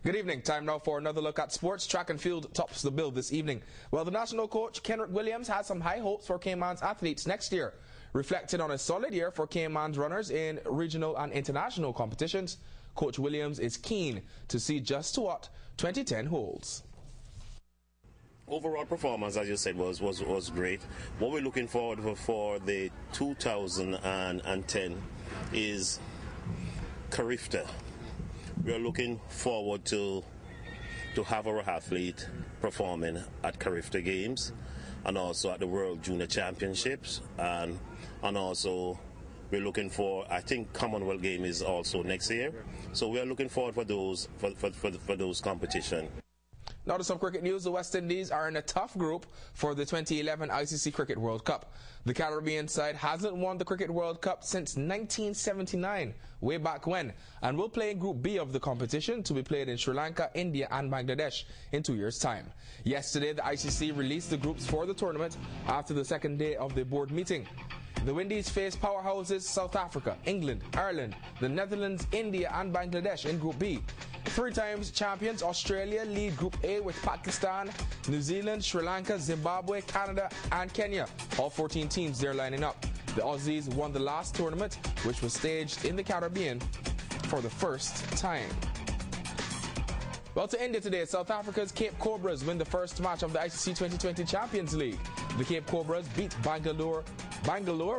Good evening. Time now for another look at sports. Track and field tops the bill this evening. Well, the national coach, Kenrick Williams, has some high hopes for Cayman's athletes next year. Reflecting on a solid year for Cayman's runners in regional and international competitions, Coach Williams is keen to see just what 2010 holds. Overall performance, as you said, was great. What we're looking forward for the 2010 is Carifta. We are looking forward to have our athlete performing at Carifta Games and also at the World Junior Championships, and also we're looking for, I think, Commonwealth Game is also next year. So we are looking forward for those competitions. Now to some cricket news. The West Indies are in a tough group for the 2011 ICC Cricket World Cup. The Caribbean side hasn't won the Cricket World Cup since 1979, way back when, and will play in Group B of the competition to be played in Sri Lanka, India and Bangladesh in 2 years' time. Yesterday, the ICC released the groups for the tournament after the second day of the board meeting. The Windies face powerhouses South Africa, England, Ireland, the Netherlands, India and Bangladesh in Group B. 3 times champions Australia lead Group A with Pakistan, New Zealand, Sri Lanka, Zimbabwe, Canada and Kenya. All 14 teams there lining up. The Aussies won the last tournament, which was staged in the Caribbean for the first time. Well, to India today, South Africa's Cape Cobras win the first match of the ICC 2020 Champions League. The Cape Cobras beat Bangalore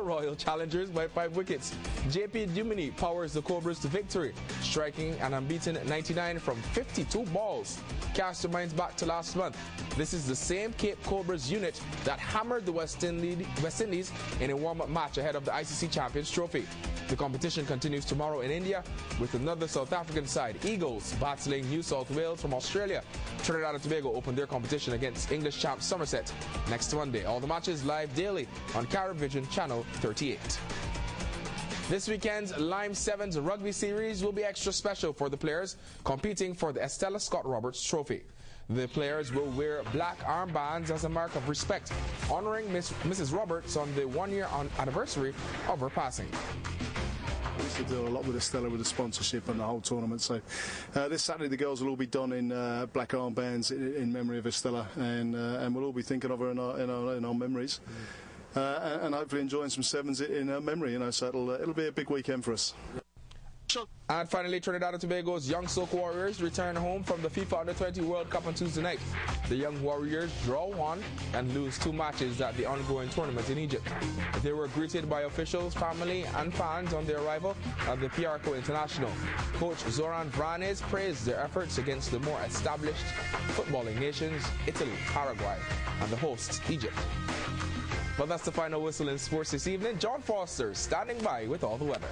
Royal Challengers by 5 wickets. JP Dumini powers the Cobras to victory, striking an unbeaten 99 from 52 balls. Cast your minds back to last month. This is the same Cape Cobras unit that hammered the West Indies in a warm-up match ahead of the ICC Champions Trophy. The competition continues tomorrow in India with another South African side, Eagles, battling New South Wales from Australia. Trinidad and Tobago open their competition against English champs Somerset next Monday. All the matches live daily on Caravision Channel 38. This weekend's Rugby Sevens Rugby Series will be extra special for the players competing for the Estella Scott-Roberts Trophy. The players will wear black armbands as a mark of respect, honoring Mrs. Roberts on the 1-year anniversary of her passing. We used to do a lot with Estella with the sponsorship and the whole tournament. So this Saturday the girls will all be donning black armbands in memory of Estella, and we'll all be thinking of her in our memories, and hopefully enjoying some sevens in her memory. So it'll be a big weekend for us. And finally, Trinidad and Tobago's Young Soak Warriors return home from the FIFA Under-20 World Cup on Tuesday night. The Young Warriors draw 1 and lose 2 matches at the ongoing tournament in Egypt. They were greeted by officials, family and fans on their arrival at the Piarco International. Coach Zoran Vranes praised their efforts against the more established footballing nations, Italy, Paraguay and the host, Egypt. Well, that's the final whistle in sports this evening. John Foster standing by with all the weather.